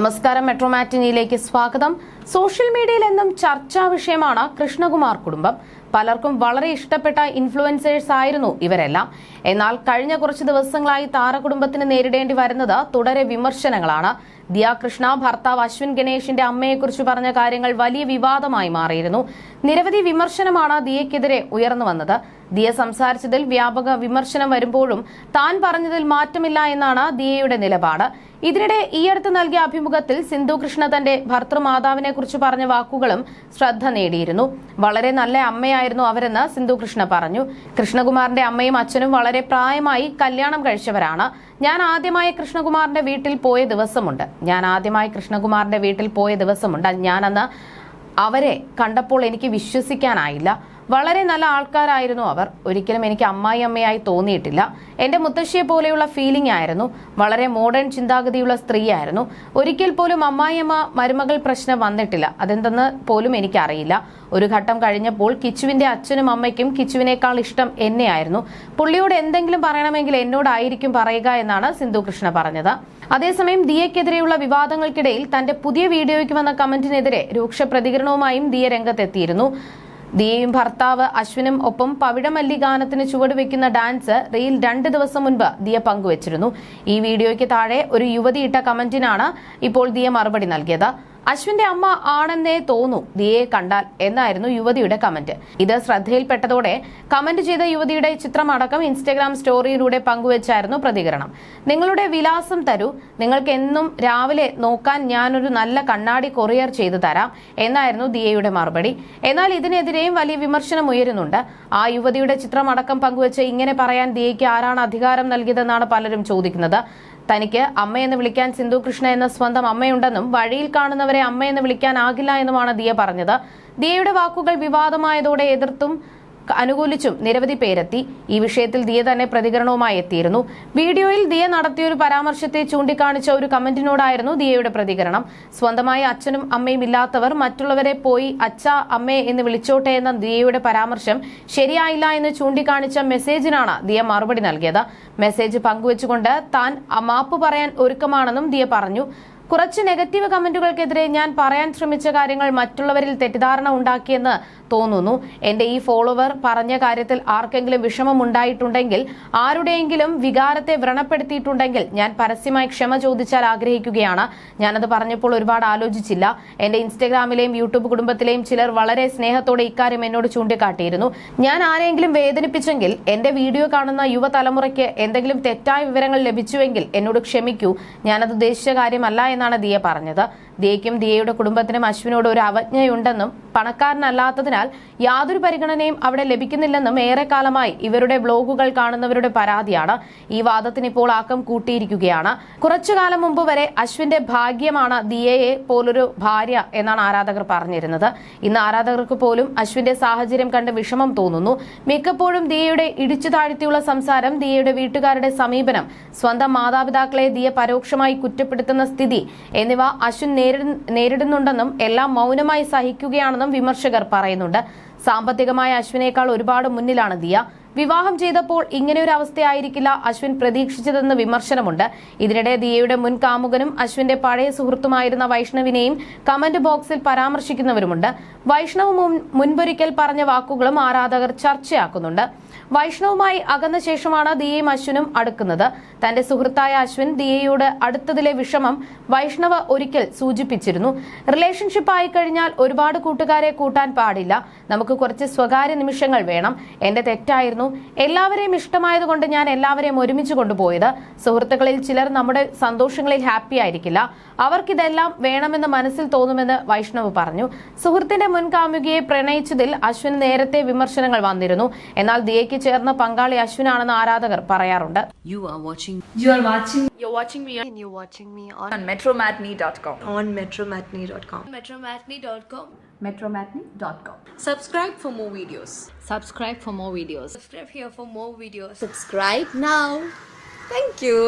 നമസ്കാരം, മെട്രോ മാറ്റിനിയിലേക്ക് സ്വാഗതം. സോഷ്യൽ മീഡിയയിൽ എന്നും ചർച്ചാ വിഷയമാണ് കൃഷ്ണകുമാർ കുടുംബം. പലർക്കും വളരെ ഇഷ്ടപ്പെട്ട ഇൻഫ്ലുവൻസേഴ്സ് ആയിരുന്നു ഇവരെല്ലാം. എന്നാൽ കഴിഞ്ഞ കുറച്ച് ദിവസങ്ങളായി താരകുടുംബത്തിന് നേരിടേണ്ടി വരുന്നത് തുടരെ വിമർശനങ്ങളാണ്. ദിയ കൃഷ്ണ ഭർത്താവ് അശ്വിൻ ഗണേഷിന്റെ അമ്മയെക്കുറിച്ച് പറഞ്ഞ കാര്യങ്ങൾ വലിയ വിവാദമായി മാറിയിരുന്നു. നിരവധി വിമർശനമാണ് ദിയയ്ക്കെതിരെ ഉയർന്നു വന്നത്. ദിയ സംസാരിച്ചതിൽ വ്യാപക വിമർശനം വരുമ്പോഴും താൻ പറഞ്ഞതിൽ മാറ്റമില്ല എന്നാണ് ദിയയുടെ നിലപാട്. ഇതിനിടെ ഈയടുത്ത് നൽകിയ അഭിമുഖത്തിൽ സിന്ധു കൃഷ്ണ തന്റെ ഭർത്തൃമാതാവിനെ കുറിച്ച് പറഞ്ഞ വാക്കുകളും ശ്രദ്ധ നേടിയിരുന്നു. വളരെ നല്ല അമ്മയായിരുന്നു അവരെന്ന് സിന്ധു കൃഷ്ണ പറഞ്ഞു. കൃഷ്ണകുമാറിന്റെ അമ്മയും അച്ഛനും വളരെ പ്രായമായി കല്യാണം കഴിച്ചവരാണ്. ഞാൻ ആദ്യമായി കൃഷ്ണകുമാറിന്റെ വീട്ടിൽ പോയ ദിവസമുണ്ട്. ഞാനന്ന് അവരെ കണ്ടപ്പോൾ എനിക്ക് വിശ്വസിക്കാനായില്ല. വളരെ നല്ല ആൾക്കാരായിരുന്നു അവർ. ഒരിക്കലും എനിക്ക് അമ്മായിയമ്മയായി തോന്നിയിട്ടില്ല. എന്റെ മുത്തശ്ശിയെ പോലെയുള്ള ഫീലിംഗ് ആയിരുന്നു. വളരെ മോഡേൺ ചിന്താഗതിയുള്ള സ്ത്രീയായിരുന്നു. ഒരിക്കൽ പോലും അമ്മായിയമ്മ മരുമകൾ പ്രശ്നം വന്നിട്ടില്ല. അതെന്തെന്ന് പോലും എനിക്കറിയില്ല. ഒരു ഘട്ടം കഴിഞ്ഞപ്പോൾ കിച്ചുവിന്റെ അച്ഛനും അമ്മയ്ക്കും കിച്ചുവിനേക്കാൾ ഇഷ്ടം എന്നെയായിരുന്നു. പുള്ളിയോട് എന്തെങ്കിലും പറയണമെങ്കിൽ എന്നോടായിരിക്കും പറയുക എന്നാണ് സിന്ധു കൃഷ്ണ പറഞ്ഞത്. അതേസമയം ദിയയ്ക്കെതിരെയുള്ള വിവാദങ്ങൾക്കിടയിൽ തന്റെ പുതിയ വീഡിയോയ്ക്ക് വന്ന കമന്റിനെതിരെ രൂക്ഷ പ്രതികരണവുമായും ദിയ രംഗത്തെത്തിയിരുന്നു. ദിയയും ഭർത്താവ് അശ്വിനും ഒപ്പം പവിഴമല്ലി ഗാനത്തിന് ചുവടുവെക്കുന്ന ഡാൻസ് റീൽ 2 ദിവസം മുൻപ് ദിയ പങ്കുവച്ചിരുന്നു. ഈ വീഡിയോയ്ക്ക് താഴെ ഒരു യുവതി ഇട്ട കമന്റിനാണ് ഇപ്പോൾ ദിയ മറുപടി നൽകിയത്. അശ്വിന്റെ അമ്മ ആണെന്നേ തോന്നൂ ദിയയെ കണ്ടാൽ എന്നായിരുന്നു യുവതിയുടെ കമന്റ്. ഇത് ശ്രദ്ധയിൽപ്പെട്ടതോടെ കമന്റ് ചെയ്ത യുവതിയുടെ ചിത്രമടക്കം ഇൻസ്റ്റഗ്രാം സ്റ്റോറിയിലൂടെ പങ്കുവച്ചായിരുന്നു പ്രതികരണം. നിങ്ങളുടെ വിലാസം തരൂ, നിങ്ങൾക്ക് എന്നും രാവിലെ നോക്കാൻ ഞാനൊരു നല്ല കണ്ണാടി കൊറിയർ ചെയ്തു തരാം എന്നായിരുന്നു ദിയയുടെ മറുപടി. എന്നാൽ ഇതിനെതിരെയും വലിയ വിമർശനം ഉയരുന്നുണ്ട്. ആ യുവതിയുടെ ചിത്രമടക്കം പങ്കുവച്ച് ഇങ്ങനെ പറയാൻ ദിയയ്ക്ക് ആരാണ് അധികാരം നൽകിയതെന്നാണ് പലരും ചോദിക്കുന്നത്. തനിക്ക് അമ്മയെന്ന് വിളിക്കാൻ സിന്ധു കൃഷ്ണ എന്ന സ്വന്തം അമ്മയുണ്ടെന്നും വഴിയിൽ കാണുന്നവരെ അമ്മയെന്ന് വിളിക്കാനാകില്ല എന്നുമാണ് ദിയ പറഞ്ഞത്. ദിയയുടെ വാക്കുകൾ വിവാദമായതോടെ എതിർത്തും അനുകൂലിച്ചും നിരവധി പേരെത്തി. ഈ വിഷയത്തിൽ ദിയ തന്നെ പ്രതികരണവുമായി എത്തിയിരുന്നു. വീഡിയോയിൽ ദിയ നടത്തിയൊരു പരാമർശത്തെ ചൂണ്ടിക്കാണിച്ച ഒരു കമന്റിനോടായിരുന്നു ദിയയുടെ പ്രതികരണം. സ്വന്തമായി അച്ഛനും അമ്മയും ഇല്ലാത്തവർ മറ്റുള്ളവരെ പോയി അച്ഛ അമ്മേ എന്ന് വിളിച്ചോട്ടെ എന്ന ദിയയുടെ പരാമർശം ശരിയായില്ല എന്ന് ചൂണ്ടിക്കാണിച്ച മെസ്സേജിനാണ് ദിയ മറുപടി നൽകിയത്. മെസ്സേജ് പങ്കുവച്ചുകൊണ്ട് താൻ മാപ്പ് പറയാൻ ഒരുക്കമാണെന്നും ദിയ പറഞ്ഞു. കുറച്ച് നെഗറ്റീവ് കമന്റുകൾക്കെതിരെ ഞാൻ പറയാൻ ശ്രമിച്ച കാര്യങ്ങൾ മറ്റുള്ളവരിൽ തെറ്റിദ്ധാരണ ഉണ്ടാക്കിയെന്ന് തോന്നുന്നു. എന്റെ ഈ ഫോളോവർ പറഞ്ഞ കാര്യത്തിൽ ആർക്കെങ്കിലും വിഷമം ഉണ്ടായിട്ടുണ്ടെങ്കിൽ, ആരുടെയെങ്കിലും വികാരത്തെ വ്രണപ്പെടുത്തിയിട്ടുണ്ടെങ്കിൽ ഞാൻ പരസ്യമായി ക്ഷമ ചോദിച്ചാൽ ആഗ്രഹിക്കുകയാണ്. ഞാനത് പറഞ്ഞപ്പോൾ ഒരുപാട് ആലോചിച്ചില്ല. എന്റെ ഇൻസ്റ്റഗ്രാമിലെയും യൂട്യൂബ് കുടുംബത്തിലെയും ചിലർ വളരെ സ്നേഹത്തോടെ ഇക്കാര്യം എന്നോട് ചൂണ്ടിക്കാട്ടിയിരുന്നു. ഞാൻ ആരെങ്കിലും വേദനിപ്പിച്ചെങ്കിൽ, എന്റെ വീഡിയോ കാണുന്ന യുവതലമുറയ്ക്ക് എന്തെങ്കിലും തെറ്റായ വിവരങ്ങൾ ലഭിച്ചുവെങ്കിൽ എന്നോട് ക്ഷമിക്കൂ. ഞാനത് ഉദ്ദേശിച്ച കാര്യമല്ല എന്നാണ് ദിയ പറഞ്ഞത്. ദിയയ്ക്കും ദിയയുടെ കുടുംബത്തിനും അശ്വിനോട് ഒരു അവജ്ഞയുണ്ടെന്നും പണക്കാരനല്ലാത്തതിനാൽ യാതൊരു പരിഗണനയും അവിടെ ലഭിക്കുന്നില്ലെന്നും ഏറെക്കാലമായി ഇവരുടെ ബ്ലോഗുകൾ കാണുന്നവരുടെ പരാതിയാണ്. ഈ വാദത്തിന് ഇപ്പോൾ ആക്കം കൂട്ടിയിരിക്കുകയാണ്. കുറച്ചുകാലം മുമ്പ് വരെ അശ്വിന്റെ ഭാഗ്യമാണ് ദിയയെ പോലൊരു ഭാര്യ എന്നാണ് ആരാധകർ പറഞ്ഞിരുന്നത്. ഇന്ന് ആരാധകർക്ക് പോലും അശ്വിന്റെ സാഹചര്യം കണ്ട് വിഷമം തോന്നുന്നു. മിക്കപ്പോഴും ദിയയുടെ ഇടിച്ചു താഴ്ത്തിയുള്ള സംസാരം, ദിയയുടെ വീട്ടുകാരുടെ സമീപനം, സ്വന്തം മാതാപിതാക്കളെ ദിയ പരോക്ഷമായി കുറ്റപ്പെടുത്തുന്ന സ്ഥിതി എന്നിവ അശ്വിൻ നേരിടുന്നുണ്ടെന്നും എല്ലാം മൗനമായി സഹിക്കുകയാണെന്നും വിമർശകർ പറയുന്നുണ്ട്. സാമ്പത്തികമായ അശ്വിനേക്കാൾ ഒരുപാട് മുന്നിലാണ് ദിയ. വിവാഹം ചെയ്തപ്പോൾ ഇങ്ങനെയൊരു അവസ്ഥയായിരിക്കില്ല അശ്വിൻ പ്രതീക്ഷിച്ചതെന്ന് വിമർശനമുണ്ട്. ഇതിനിടെ ദിയയുടെ മുൻ കാമുകനും അശ്വിന്റെ പഴയ സുഹൃത്തുമായിരുന്ന വൈഷ്ണവിനെയും കമന്റ് ബോക്സിൽ പരാമർശിക്കുന്നവരുമുണ്ട്. വൈഷ്ണവ് മുൻപൊരിക്കൽ പറഞ്ഞ വാക്കുകളും ആരാധകർ ചർച്ചയാക്കുന്നുണ്ട്. വൈഷ്ണവുമായി അകന്ന ശേഷമാണ് ദിയയും അശ്വിനും അടുക്കുന്നത്. തന്റെ സുഹൃത്തായ അശ്വിൻ ദിയയോട് അടുത്തതിലെ വിഷമം വൈഷ്ണവ് ഒരിക്കൽ സൂചിപ്പിച്ചിരുന്നു. റിലേഷൻഷിപ്പ് ആയി കഴിഞ്ഞാൽ ഒരുപാട് കൂട്ടുകാരെ കൂട്ടാൻ പാടില്ല. നമുക്ക് കുറച്ച് സ്വകാര്യ നിമിഷങ്ങൾ വേണം. എന്റെ തെറ്റായിരുന്നു. എല്ലാവരെയും ഇഷ്ടമായതുകൊണ്ട് ഞാൻ എല്ലാവരെയും ഒരുമിച്ച് കൊണ്ടുപോയത്. സുഹൃത്തുക്കളിൽ ചിലർ നമ്മുടെ സന്തോഷങ്ങളിൽ ഹാപ്പി ആയിരിക്കില്ല. അവർക്കിതെല്ലാം വേണമെന്ന് മനസ്സിൽ തോന്നുമെന്ന് വൈഷ്ണവ് പറഞ്ഞു. സുഹൃത്തിന്റെ മുൻ കാമുകിയെ പ്രണയിച്ചതിൽ അശ്വിൻ നേരത്തെ വിമർശനങ്ങൾ വന്നിരുന്നു. എന്നാൽ ദിയയ്ക്ക് ചേർന്ന പങ്കാളി അശ്വിനാണെന്ന് ആരാധകർ പറയാറുണ്ട്. You're watching me on metromatney.com. metromatney.com. Subscribe for more videos. Subscribe here for more videos. Subscribe now. Thank you.